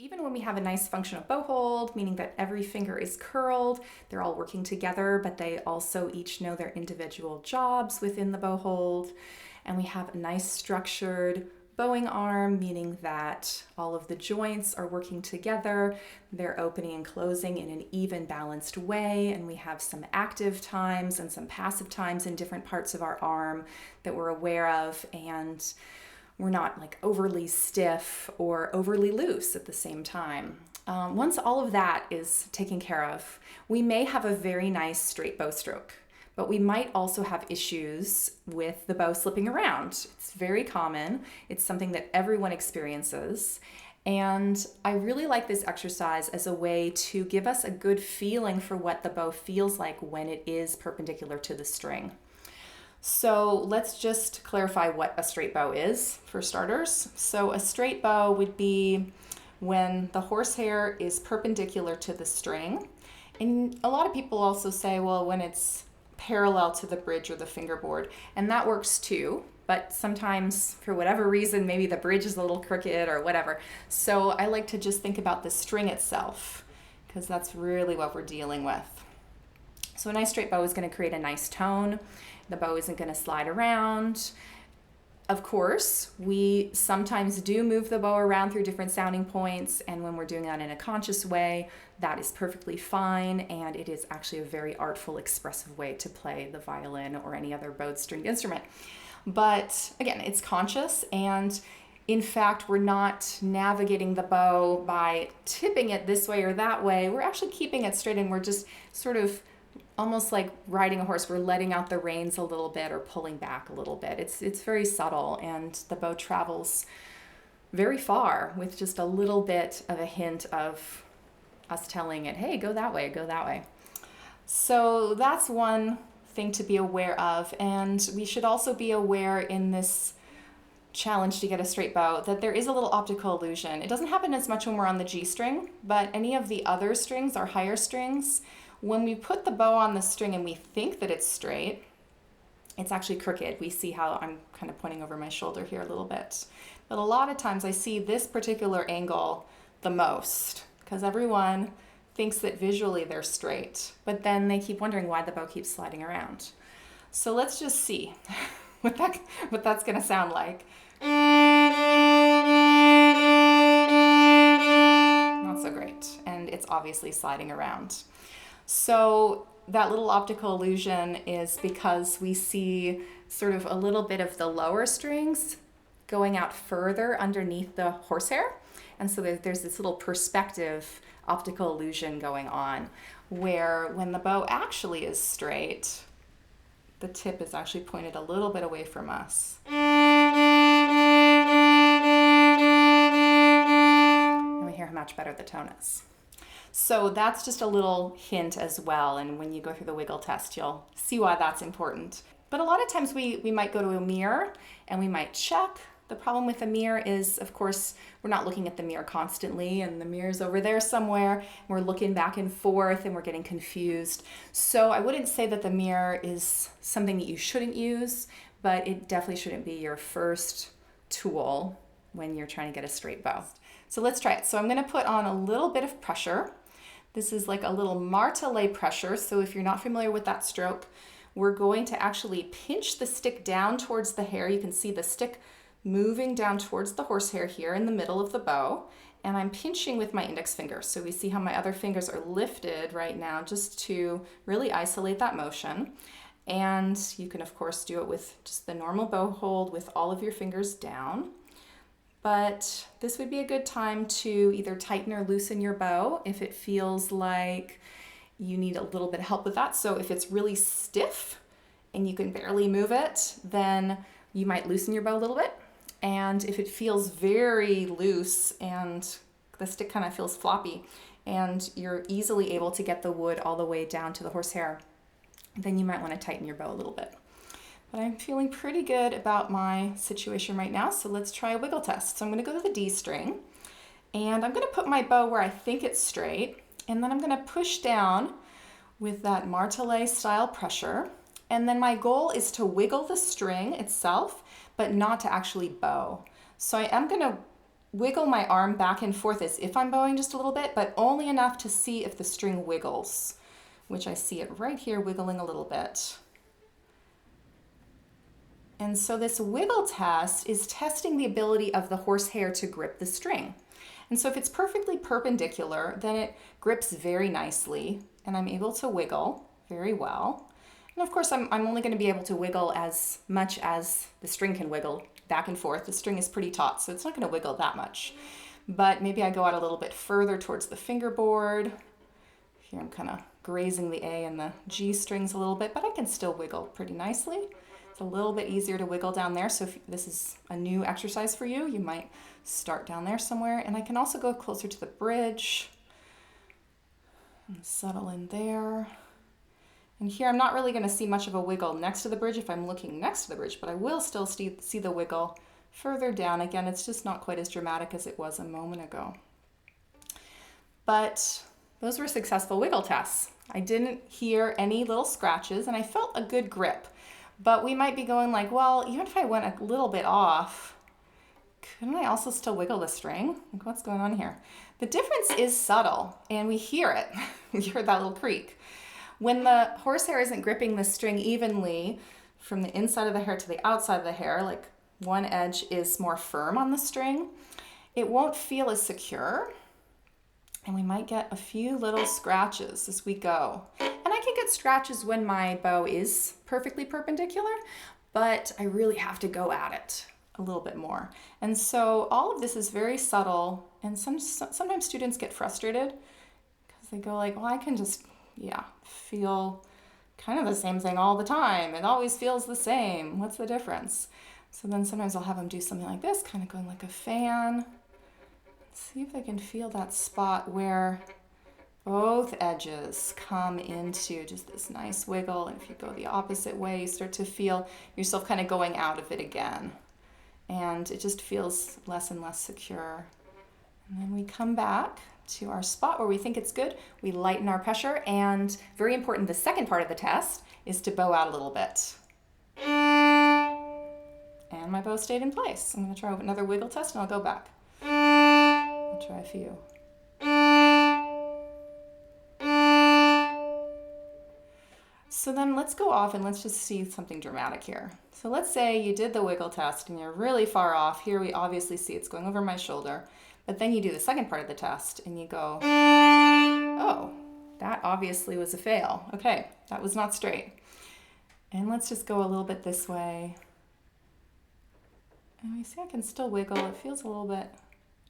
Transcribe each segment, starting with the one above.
Even when we have a nice functional bow hold, meaning that every finger is curled, they're all working together, but they also each know their individual jobs within the bow hold. And we have a nice structured bowing arm, meaning that all of the joints are working together. They're opening and closing in an even, balanced way. And we have some active times and some passive times in different parts of our arm that we're aware of. And we're not like overly stiff or overly loose at the same time. Once all of that is taken care of, we may have a very nice straight bow stroke, but we might also have issues with the bow slipping around. It's very common. It's something that everyone experiences. And I really like this exercise as a way to give us a good feeling for what the bow feels like when it is perpendicular to the string. So let's just clarify what a straight bow is for starters. So a straight bow would be when the horsehair is perpendicular to the string. And a lot of people also say, well, when it's parallel to the bridge or the fingerboard, and that works too. But sometimes for whatever reason, maybe the bridge is a little crooked or whatever. So I like to just think about the string itself, because that's really what we're dealing with. So a nice straight bow is going to create a nice tone. The bow isn't going to slide around. Of course, we sometimes do move the bow around through different sounding points, and when we're doing that in a conscious way, that is perfectly fine, and it is actually a very artful, expressive way to play the violin or any other bowed stringed instrument. But again, it's conscious, and in fact, we're not navigating the bow by tipping it this way or that way. We're actually keeping it straight, and we're just sort of almost like riding a horse. We're letting out the reins a little bit or pulling back a little bit. It's very subtle, and the bow travels very far with just a little bit of a hint of us telling it, hey, go that way, go that way. So that's one thing to be aware of. And we should also be aware in this challenge to get a straight bow that there is a little optical illusion. It doesn't happen as much when we're on the G string, but any of the other strings, our higher strings, when we put the bow on the string and we think that it's straight, it's actually crooked. We see how I'm kind of pointing over my shoulder here a little bit. But a lot of times I see this particular angle the most, because everyone thinks that visually they're straight, but then they keep wondering why the bow keeps sliding around. So let's just see what that's going to sound like. Not so great, and it's obviously sliding around. So that little optical illusion is because we see sort of a little bit of the lower strings going out further underneath the horsehair. And so there's this little perspective optical illusion going on, where when the bow actually is straight, the tip is actually pointed a little bit away from us. And we hear how much better the tone is. So that's just a little hint as well, and when you go through the wiggle test, you'll see why that's important. But a lot of times we might go to a mirror and we might check. The problem with the mirror is, of course, we're not looking at the mirror constantly, and the mirror's over there somewhere. We're looking back and forth and we're getting confused. So I wouldn't say that the mirror is something that you shouldn't use, but it definitely shouldn't be your first tool when you're trying to get a straight bow. So let's try it. So I'm going to put on a little bit of pressure. This is like a little martelet pressure. So if you're not familiar with that stroke, we're going to actually pinch the stick down towards the hair. You can see the stick moving down towards the horsehair here in the middle of the bow. And I'm pinching with my index finger. So we see how my other fingers are lifted right now just to really isolate that motion. And you can, of course, do it with just the normal bow hold with all of your fingers down. But this would be a good time to either tighten or loosen your bow if it feels like you need a little bit of help with that. So if it's really stiff and you can barely move it, then you might loosen your bow a little bit. And if it feels very loose and the stick kind of feels floppy and you're easily able to get the wood all the way down to the horsehair, then you might want to tighten your bow a little bit. But I'm feeling pretty good about my situation right now, so let's try a wiggle test. So I'm going to go to the D string, and I'm going to put my bow where I think it's straight, and then I'm going to push down with that martelet style pressure, and then my goal is to wiggle the string itself, but not to actually bow. So I am going to wiggle my arm back and forth as if I'm bowing just a little bit, but only enough to see if the string wiggles, which I see it right here wiggling a little bit. And so this wiggle test is testing the ability of the horsehair to grip the string. And so if it's perfectly perpendicular, then it grips very nicely and I'm able to wiggle very well. And of course, I'm only going to be able to wiggle as much as the string can wiggle back and forth. The string is pretty taut, so it's not going to wiggle that much. But maybe I go out a little bit further towards the fingerboard. Here I'm kind of grazing the A and the G strings a little bit, but I can still wiggle pretty nicely. It's a little bit easier to wiggle down there, so if this is a new exercise for you, you might start down there somewhere. And I can also go closer to the bridge and settle in there. And here I'm not really going to see much of a wiggle next to the bridge if I'm looking next to the bridge, but I will still see the wiggle further down. Again, it's just not quite as dramatic as it was a moment ago. But those were successful wiggle tests. I didn't hear any little scratches and I felt a good grip. But we might be going like, well, even if I went a little bit off, couldn't I also still wiggle the string? Like, what's going on here? The difference is subtle and we hear it. We hear that little creak. When the horsehair isn't gripping the string evenly from the inside of the hair to the outside of the hair, like one edge is more firm on the string, it won't feel as secure. And we might get a few little scratches as we go. And I can get scratches when my bow is perfectly perpendicular, but I really have to go at it a little bit more. And so all of this is very subtle, and sometimes students get frustrated because they go like, well, I can just, feel kind of the same thing all the time. It always feels the same. What's the difference? So then sometimes I'll have them do something like this, kind of going like a fan. See if they can feel that spot where both edges come into just this nice wiggle. And if you go the opposite way, you start to feel yourself kind of going out of it again. And it just feels less and less secure. And then we come back to our spot where we think it's good. We lighten our pressure. And very important, the second part of the test is to bow out a little bit. And my bow stayed in place. I'm going to try another wiggle test and I'll go back. I'll try a few. So then let's go off and let's just see something dramatic here. So let's say you did the wiggle test and you're really far off. Here we obviously see it's going over my shoulder. But then you do the second part of the test and you go, oh, that obviously was a fail. Okay, that was not straight. And let's just go a little bit this way. And we see I can still wiggle. It feels a little bit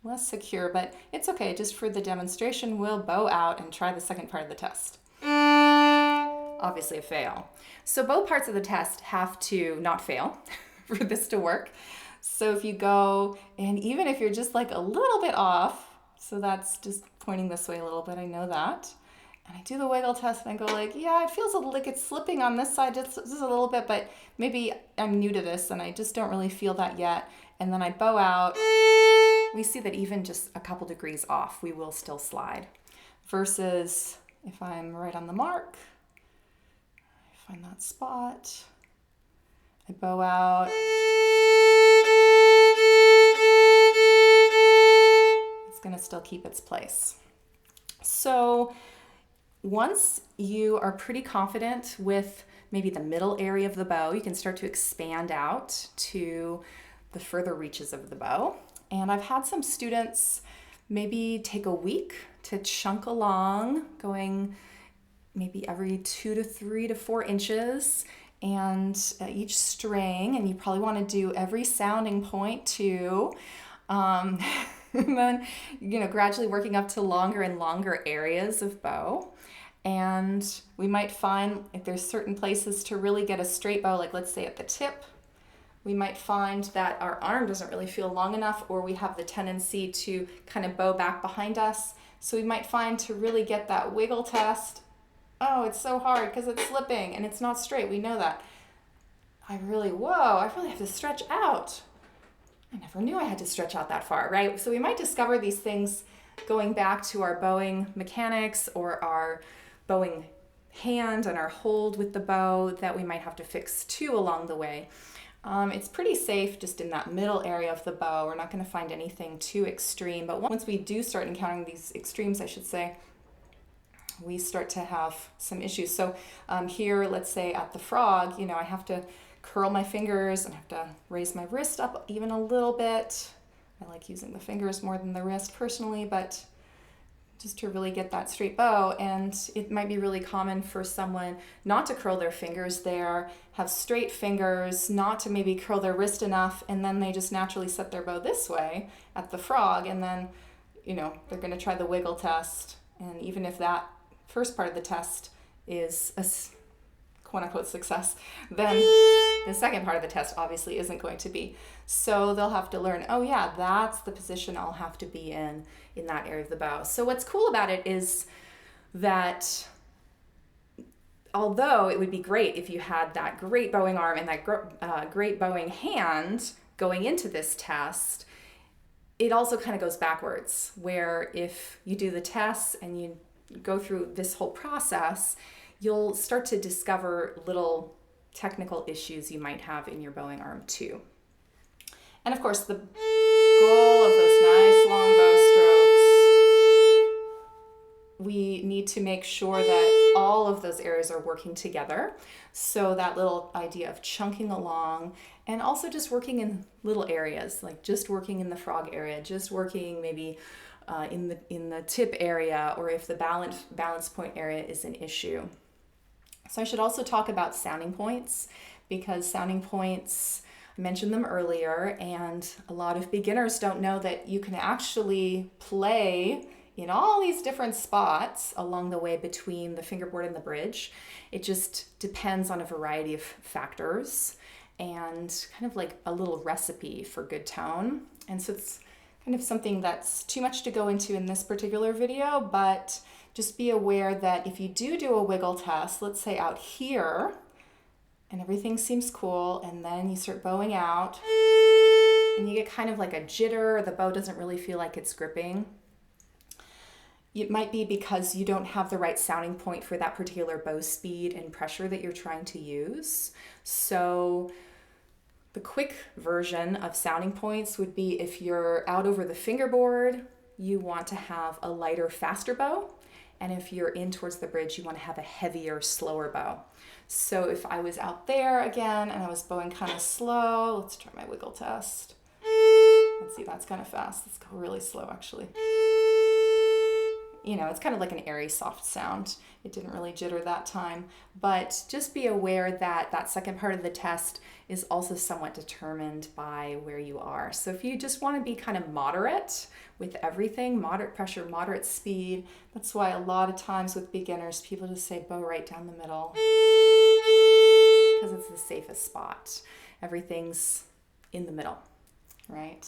less secure, but it's okay. Just for the demonstration, we'll bow out and try the second part of the test. Obviously a fail. So both parts of the test have to not fail for this to work. So if you go, and even if you're just like a little bit off, so that's just pointing this way a little bit, I know that. And I do the wiggle test and I go like, yeah, it feels like it's slipping on this side just a little bit, but maybe I'm new to this and I just don't really feel that yet. And then I bow out. We see that even just a couple degrees off, we will still slide. Versus if I'm right on the mark, I find that spot, I bow out. It's going to still keep its place. So once you are pretty confident with maybe the middle area of the bow, you can start to expand out to the further reaches of the bow. And I've had some students maybe take a week to chunk along, going maybe every 2 to 3 to 4 inches and each string, and you probably want to do every sounding point too. And then, gradually working up to longer and longer areas of bow. And we might find if there's certain places to really get a straight bow, like let's say at the tip, we might find that our arm doesn't really feel long enough, or we have the tendency to kind of bow back behind us. So we might find to really get that wiggle test, oh, it's so hard because it's slipping and it's not straight. We know that. I really have to stretch out. I never knew I had to stretch out that far, right? So we might discover these things going back to our bowing mechanics or our bowing hand and our hold with the bow that we might have to fix too along the way. It's pretty safe just in that middle area of the bow. We're not going to find anything too extreme, but once we do start encountering these extremes, I should say, we start to have some issues. So here, let's say at the frog, you know, I have to curl my fingers and have to raise my wrist up even a little bit. I like using the fingers more than the wrist personally, but just to really get that straight bow. And it might be really common for someone not to curl their fingers there, have straight fingers, not to maybe curl their wrist enough, and then they just naturally set their bow this way at the frog, and then, you know, they're going to try the wiggle test. And even if that first part of the test is a quote-unquote success, then the second part of the test obviously isn't going to be. So they'll have to learn, oh yeah, that's the position I'll have to be in that area of the bow. So what's cool about it is that although it would be great if you had that great bowing arm and that great bowing hand going into this test, it also kind of goes backwards, where if you do the tests and you go through this whole process, you'll start to discover little technical issues you might have in your bowing arm too. And of course, the goal of those nice long bow strokes, we need to make sure that all of those areas are working together. So that little idea of chunking along, and also just working in little areas, like just working in the frog area, just working maybe in the tip area, or if the balance point area is an issue. So I should also talk about sounding points, because sounding points, I mentioned them earlier, and a lot of beginners don't know that you can actually play in all these different spots along the way between the fingerboard and the bridge. It just depends on a variety of factors, and kind of like a little recipe for good tone. And so it's kind of something that's too much to go into in this particular video, but just be aware that if you do a wiggle test, let's say out here, and everything seems cool, and then you start bowing out, and you get kind of like a jitter, the bow doesn't really feel like it's gripping. It might be because you don't have the right sounding point for that particular bow speed and pressure that you're trying to use. So the quick version of sounding points would be if you're out over the fingerboard, you want to have a lighter, faster bow. And if you're in towards the bridge, you want to have a heavier, slower bow. So if I was out there again and I was bowing kind of slow, let's try my wiggle test. Let's see, that's kind of fast. Let's go really slow actually. You know, it's kind of like an airy, soft sound. It didn't really jitter that time, but just be aware that that second part of the test is also somewhat determined by where you are. So if you just want to be kind of moderate with everything, moderate pressure, moderate speed, that's why a lot of times with beginners, people just say bow right down the middle, because it's the safest spot. Everything's in the middle, right?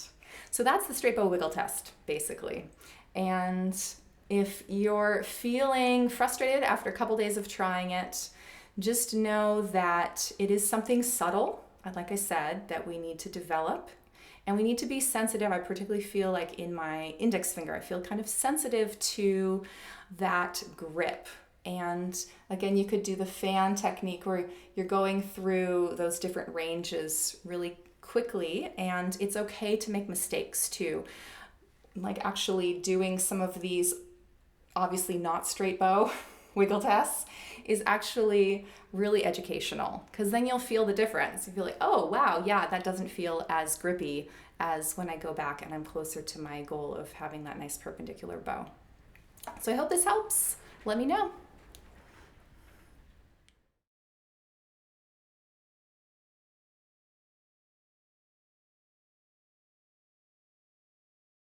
So that's the straight bow wiggle test, basically. And if you're feeling frustrated after a couple days of trying it, just know that it is something subtle, like I said, that we need to develop, and we need to be sensitive. I particularly feel like in my index finger, I feel kind of sensitive to that grip. And again, you could do the fan technique where you're going through those different ranges really quickly, and it's okay to make mistakes too. Like actually doing some of these obviously not straight bow wiggle tests is actually really educational, because then you'll feel the difference. You feel like, oh wow, yeah, that doesn't feel as grippy as when I go back and I'm closer to my goal of having that nice perpendicular bow. So I hope this helps. Let me know.